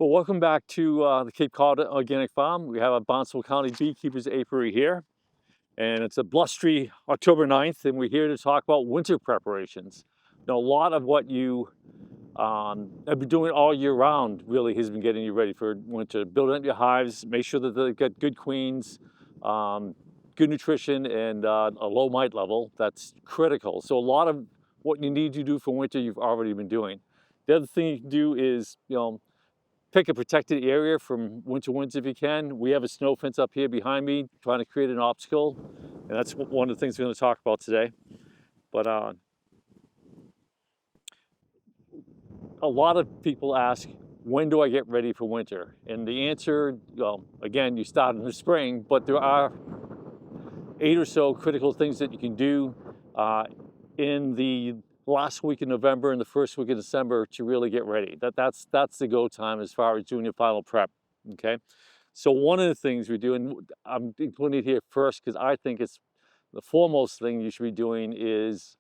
Well, welcome back to the Cape Cod Organic Farm. We have a Barnstable County Beekeepers Apiary here, and it's a blustery October 9th, and we're here to talk about winter preparations. Now, a lot of what you have been doing all year round really has been getting you ready for winter. Building up your hives, make sure that they've got good queens, good nutrition, and a low mite level. That's critical. So a lot of what you need to do for winter, you've already been doing. The other thing you can do is, pick a protected area from winter winds if you can. We have a snow fence up here behind me, trying to create an obstacle, and that's one of the things we're going to talk about today. But a lot of people ask, when do I get ready for winter? And the answer, well, again, you start in the spring, but there are 8 or so critical things that you can do in the last week in November and the first week of December to really get ready. That's the go time as far as doing your final prep, okay? So one of the things we do, and I'm including it here first because I think it's the foremost thing you should be doing, is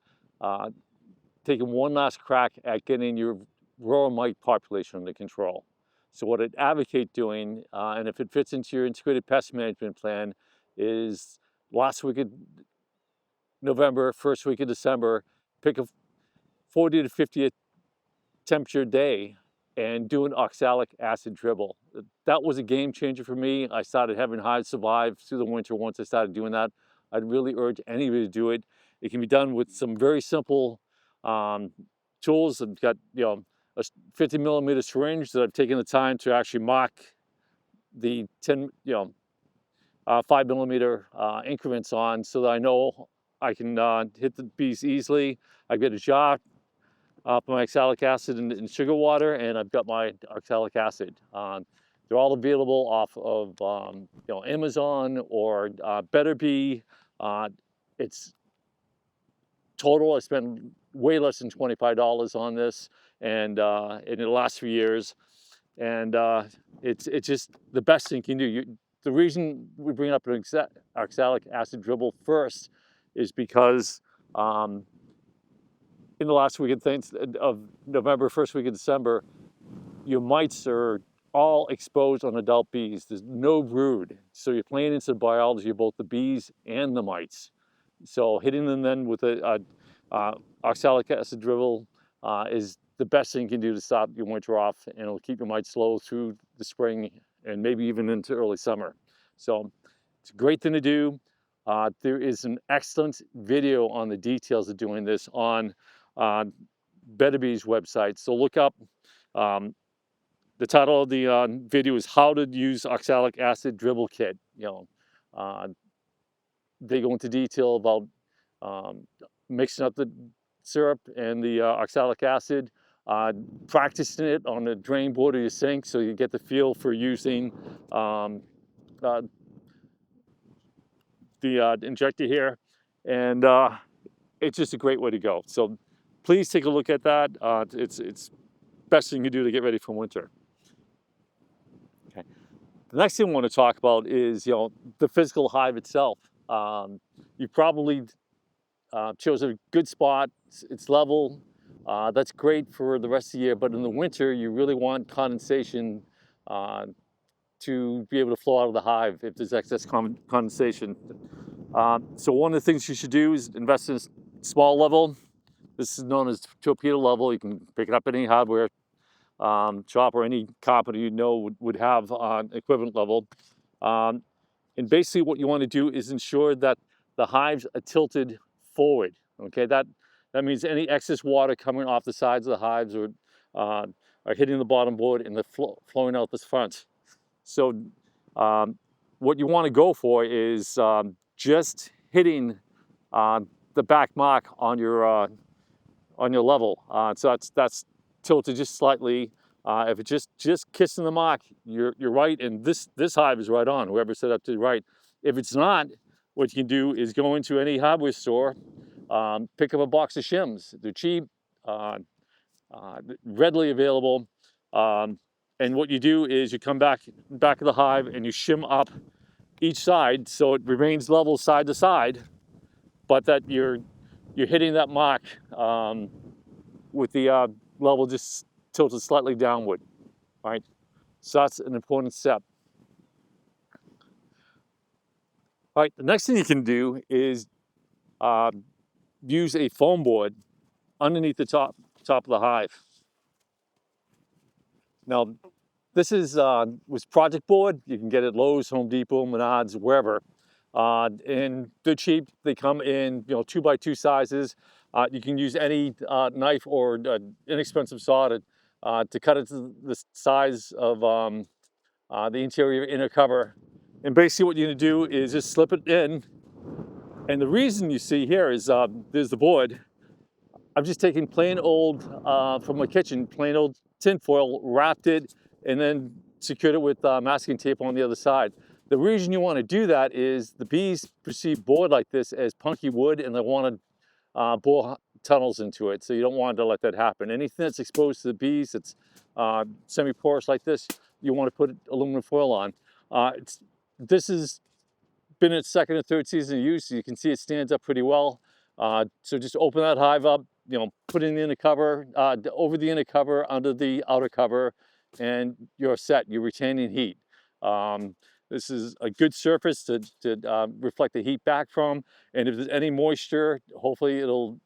taking one last crack at getting your rural mite population under control. So what I'd advocate doing, and if it fits into your integrated pest management plan, is last week of November, first week of December, pick a 40 to 50 temperature day and do an oxalic acid dribble. That was a game changer for me. I started having hives survive through the winter once I started doing that. I'd really urge anybody to do it. It can be done with some very simple tools. I've got a 50 millimeter syringe that I've taken the time to actually mark the 5 millimeter increments on, so that I know I can hit the bees easily. I get a jar for my oxalic acid and sugar water, and I've got my oxalic acid. They're all available off of Amazon or Better Bee. It's total, I spent way less than $25 on this, and in the last few years, and it's just the best thing you can do. The reason we bring up an oxalic acid dribble first is because in the last week of November, first week of December, your mites are all exposed on adult bees. There's no brood. So you're playing into the biology of both the bees and the mites. So hitting them then with a oxalic acid dribble is the best thing you can do to stop your winter off, and it'll keep your mites low through the spring and maybe even into early summer. So it's a great thing to do. There is an excellent video on the details of doing this on Better Bee's website. So look up, the title of the video is How to Use Oxalic Acid Dribble Kit. They go into detail about mixing up the syrup and the oxalic acid, practicing it on the drain board of your sink so you get the feel for using the injector here, and it's just a great way to go. So please take a look at that. It's best thing you can do to get ready for winter. Okay. The next thing I want to talk about is the physical hive itself. You probably chose a good spot. It's level. That's great for the rest of the year, but in the winter you really want condensation to be able to flow out of the hive if there's excess condensation. So one of the things you should do is invest in a small level. This is known as torpedo level. You can pick it up at any hardware shop or any company you know would have equivalent level. And basically what you want to do is ensure that the hives are tilted forward. Okay, that means any excess water coming off the sides of the hives are hitting the bottom board and they're flowing out the front. So what you want to go for is just hitting the back mark on your level. So that's tilted just slightly. If it's just kissing the mark, you're right, and this hive is right on. Whoever set up to the right. If it's not, what you can do is go into any hardware store, pick up a box of shims. They're cheap, readily available. And what you do is you come back of the hive and you shim up each side so it remains level side to side, but that you're hitting that mark with the level just tilted slightly downward, right? So that's an important step. All right, the next thing you can do is use a foam board underneath the top of the hive. Now, this is was project board. You can get it at Lowe's, Home Depot, Menards, wherever. And they're cheap. They come in 2x2 sizes. You can use any knife or inexpensive saw to cut it to the size of the interior inner cover. And basically what you're going to do is just slip it in. And the reason you see here is there's the board. I'm just taking plain old, from my kitchen, plain old tin foil, wrapped it, and then secured it with masking tape on the other side. The reason you want to do that is the bees perceive board like this as punky wood, and they want to bore tunnels into it. So you don't want to let that happen. Anything that's exposed to the bees, that's semi-porous like this, you want to put aluminum foil on. This has been its second or third season of use, so you can see it stands up pretty well. So just open that hive up, put in the inner cover, over the inner cover, under the outer cover, and you're set. You're retaining heat. This is a good surface to reflect the heat back from, and if there's any moisture, hopefully it'll,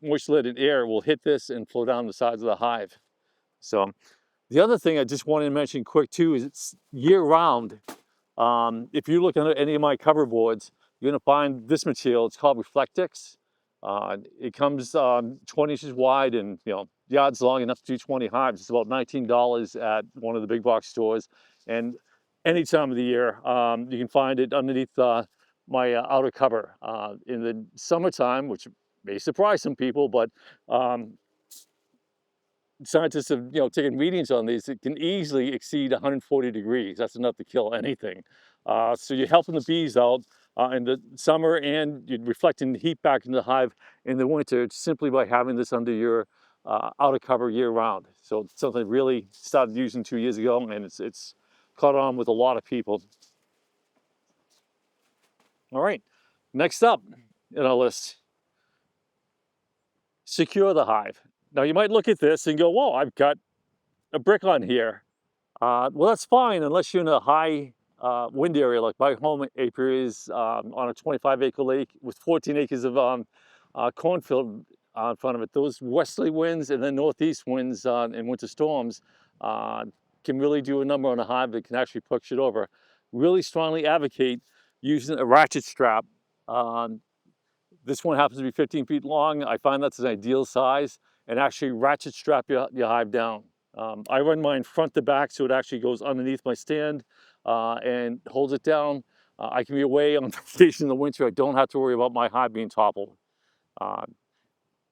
moisture-laden air will hit this and flow down the sides of the hive. So the other thing I just wanted to mention quick too is it's year-round. If you look at any of my cover boards, you're going to find this material. It's called Reflectix. It comes 20 inches wide and yards long enough to do 20 hives. It's about $19 at one of the big box stores. And any time of the year, you can find it underneath my outer cover. In the summertime, which may surprise some people, but scientists have taken readings on these. It can easily exceed 140 degrees. That's enough to kill anything. So you're helping the bees out in the summer, and you're reflecting the heat back into the hive in the winter simply by having this under your outer cover year round. So it's something I really started using 2 years ago, and it's caught on with a lot of people. All right, next up in our list, secure the hive. Now you might look at this and go, whoa, I've got a brick on here. Well, that's fine unless you're in a high wind area like my home apiary is on a 25-acre lake with 14 acres of cornfield in front of it. Those westerly winds and then northeast winds in winter storms can really do a number on a hive that can actually push it over. Really strongly advocate using a ratchet strap. This one happens to be 15 feet long. I find that's an ideal size, and actually ratchet strap your hive down. I run mine front to back, so it actually goes underneath my stand and holds it down. I can be away on vacation in the winter. I don't have to worry about my hive being toppled.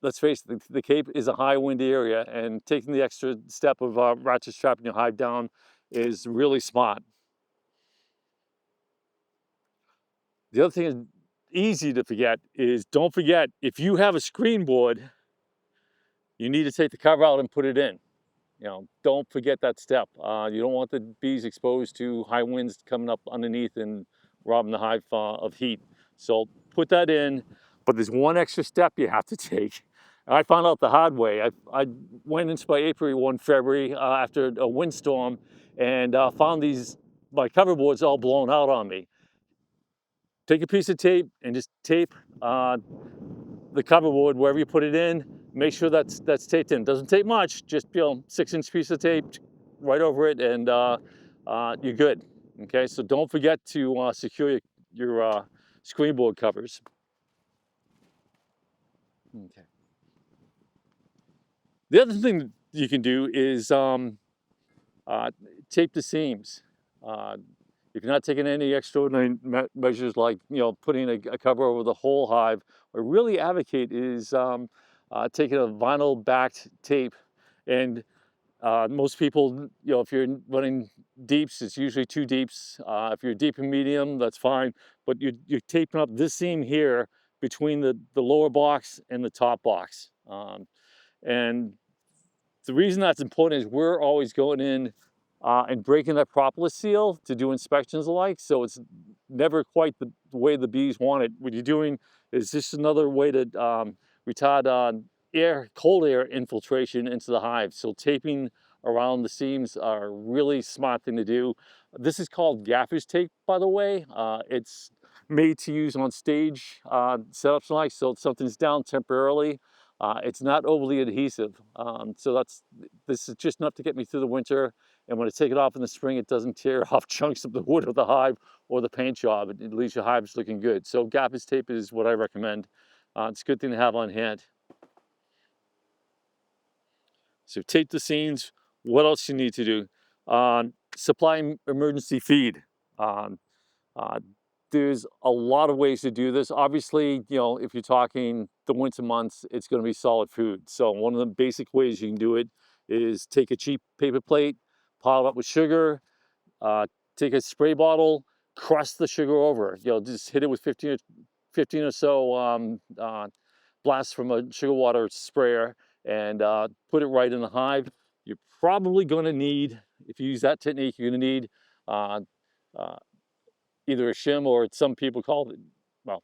Let's face it, the Cape is a high wind area, and taking the extra step of ratchet strapping your hive down is really smart. The other thing is easy to forget is, don't forget, if you have a screen board, you need to take the cover out and put it in. Don't forget that step. You don't want the bees exposed to high winds coming up underneath and robbing the hive of heat. So put that in, but there's one extra step you have to take. And I found out the hard way. I went into my apiary one February after a windstorm and found my cover boards all blown out on me. Take a piece of tape and just tape the cover board wherever you put it in. Make sure that's taped in. Doesn't take much, just 6-inch piece of tape right over it, and you're good. Okay, so don't forget to secure your screen board covers. Okay. The other thing you can do is tape the seams. If you're not taking any extraordinary measures like putting a cover over the whole hive, what I really advocate is taking a vinyl backed tape. And most people, if you're running deeps, it's usually 2 deeps. If you're deep and medium, that's fine. But you're taping up this seam here between the lower box and the top box. And the reason that's important is we're always going in and breaking that propolis seal to do inspections alike. So it's never quite the way the bees want it. What you're doing is just another way to retard cold air infiltration into the hive. So taping around the seams are a really smart thing to do. This is called gaffer's tape, by the way. It's made to use on stage setups like, so if something's down temporarily, it's not overly adhesive. So this is just enough to get me through the winter. And when I take it off in the spring, it doesn't tear off chunks of the wood of the hive or the paint job. It leaves your hives looking good. So gaffer's tape is what I recommend. It's a good thing to have on hand. So tape the seams. What else you need to do? Supply emergency feed. Um, uh, there's a lot of ways to do this. Obviously, you know, if you're talking the winter months, it's going to be solid food. So one of the basic ways you can do it is take a cheap paper plate, pile it up with sugar, uh, take a spray bottle, crust the sugar over. You know, just hit it with 15 or so blasts from a sugar water sprayer and put it right in the hive. You're probably going to need, if you use that technique, you're going to need uh, uh, either a shim, or some people call it, well,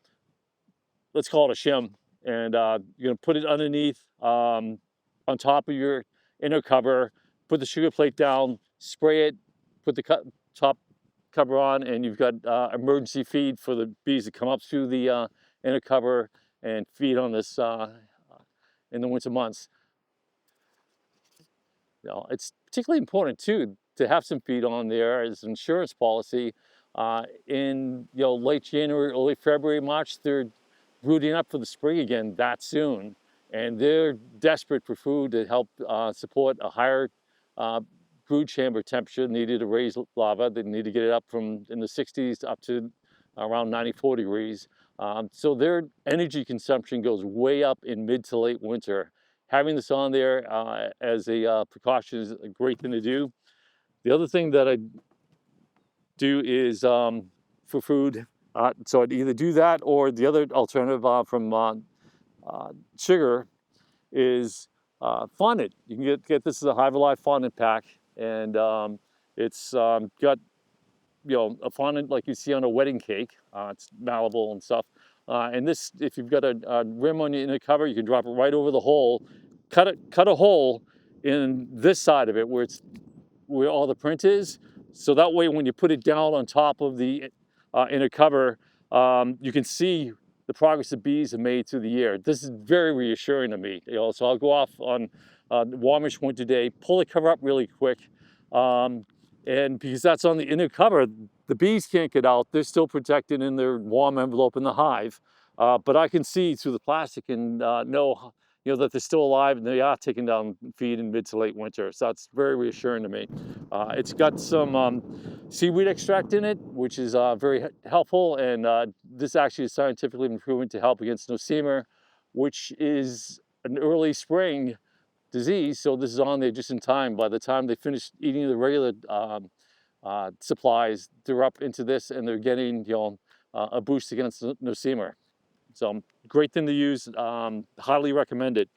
let's call it a shim. And you're going to put it underneath, on top of your inner cover, put the sugar plate down, spray it, put the top cover on, and you've got emergency feed for the bees to come up through the inner cover and feed on this in the winter months. You know, it's particularly important too to have some feed on there as an insurance policy. In late January, early February, March, they're brooding up for the spring again that soon, and they're desperate for food to help support a higher brood chamber temperature needed to raise larvae. They need to get it up from in the 60s up to around 94 degrees. So their energy consumption goes way up in mid to late winter. Having this on there as a precaution is a great thing to do. The other thing that I do is for food, so I'd either do that, or the other alternative from sugar is fondant. You can get this as a Hive Alive fondant pack, and it's got a fondant like you see on a wedding cake. It's malleable and stuff. And this, if you've got a rim on your inner cover, you can drop it right over the hole. Cut a hole in this side of it where all the print is. So that way, when you put it down on top of the inner cover, you can see the progress the bees have made through the year. This is very reassuring to me. So I'll go off on a warmish winter day, pull the cover up really quick. And because that's on the inner cover, the bees can't get out. They're still protected in their warm envelope in the hive. But I can see through the plastic and know that they're still alive, and they are taking down feed in mid to late winter. So that's very reassuring to me. It's got some seaweed extract in it, which is very helpful. And this actually is scientifically been proven to help against nosema, which is an early spring disease. So this is on there just in time. By the time they finish eating the regular supplies, they're up into this, and they're getting a boost against nosema. So great thing to use. Highly recommend it.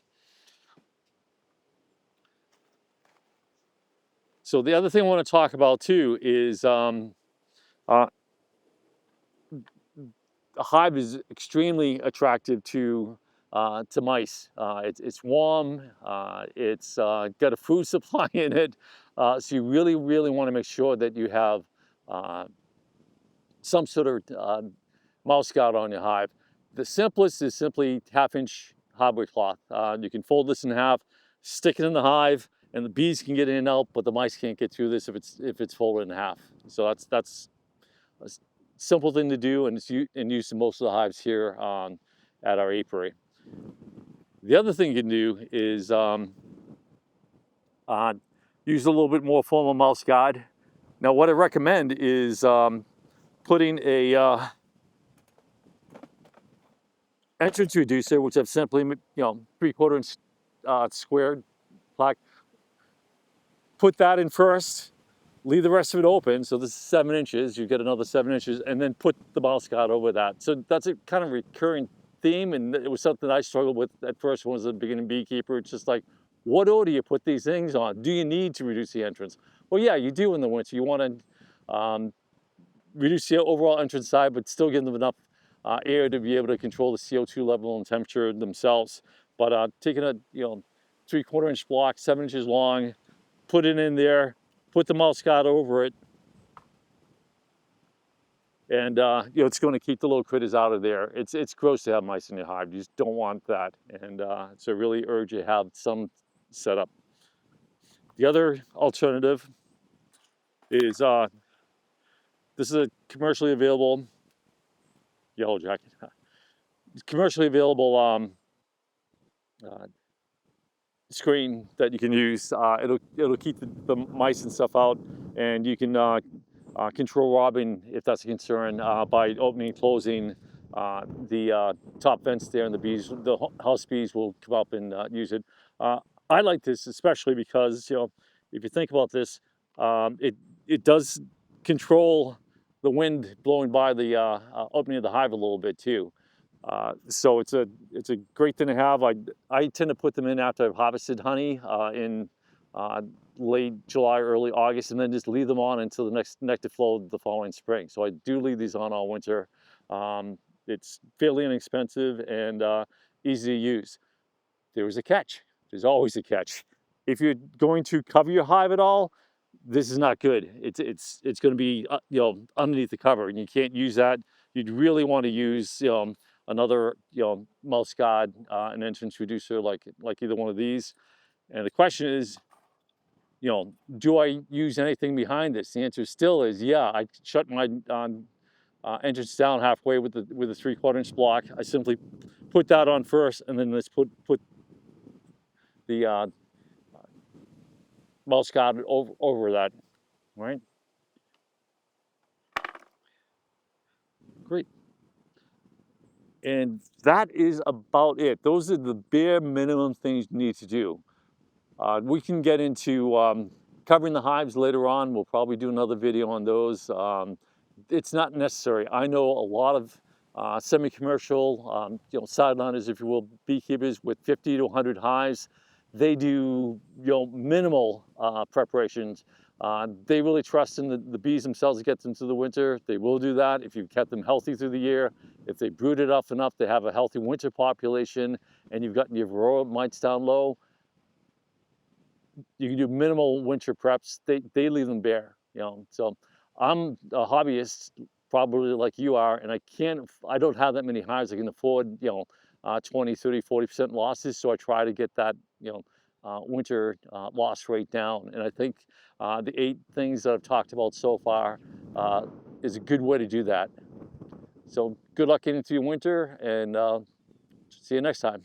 So the other thing I want to talk about too is a hive is extremely attractive to mice. It's warm, it's got a food supply in it, so you really want to make sure that you have some sort of mouse guard on your hive. The simplest is simply 1/2-inch hardware cloth. You can fold this in half, stick it in the hive, and the bees can get in and out, but the mice can't get through this if it's folded in half. So that's a simple thing to do, and it's in use in most of the hives here at our apiary. The other thing you can do is use a little bit more formal mouse guard. Now, what I recommend is putting a entrance reducer, which I've simply 3/4 inch squared plaque. Put that in first, leave the rest of it open. So this is 7 inches, you get another 7 inches, and then put the mouse guard over that. So that's a kind of recurring theme, and it was something I struggled with at first when I was a beginning beekeeper. It's just like, what order you put these things on? Do you need to reduce the entrance? Well, yeah, you do in the winter. You want to reduce the overall entrance side, but still give them enough air to be able to control the CO2 level and temperature themselves. But taking a 3/4 inch block, 7 inches long, put it in there, put the mouse guard over it, and you know, it's going to keep the little critters out of there. It's gross to have mice in your hive. You just don't want that, and so I really urge you to have some set up. The other alternative is this is a commercially available yellow jacket. Commercially available uh, screen that you can use. It'll keep the mice and stuff out, and you can control robbing if that's a concern by opening and closing the top vents there, and the house bees will come up and use it. I like this especially because, you know, if you think about this, it does control the wind blowing by the opening of the hive a little bit too. So it's a great thing to have. I tend to put them in after I've harvested honey in late July, early August, and then just leave them on until the next nectar flow the following spring. So I do leave these on all winter. It's fairly inexpensive and easy to use. There is a catch. There's always a catch. If you're going to cover your hive at all, this is not good. It's going to be you know, underneath the cover, and you can't use that. You'd really want to use, you know, another, you know, mouse guard, an entrance reducer like either one of these. And the question is, you know, do I use anything behind this? The answer still is yeah. I shut my entrance down halfway with the 3/4 inch block. I simply put that on first, and then let's put the mouse guard over that, right? Great. And that is about it. Those are the bare minimum things you need to do. We can get into covering the hives later on. We'll probably do another video on those. It's not necessary. I know a lot of semi-commercial, you know, sideliners, if you will, beekeepers with 50 to 100 hives. They do, you know, minimal preparations. They really trust in the bees themselves to get them through the winter. They will do that if you've kept them healthy through the year. If they brood it up enough, they have a healthy winter population, and you've gotten your varroa mites down low. You can do minimal winter preps. They leave them bare, you know. So I'm a hobbyist, probably like you are, and I don't have that many hives I can afford, you know, 20, 30, 40% losses. So I try to get that, you know, winter loss rate down. And I think the 8 things that I've talked about so far is a good way to do that. So good luck getting through your winter, and see you next time.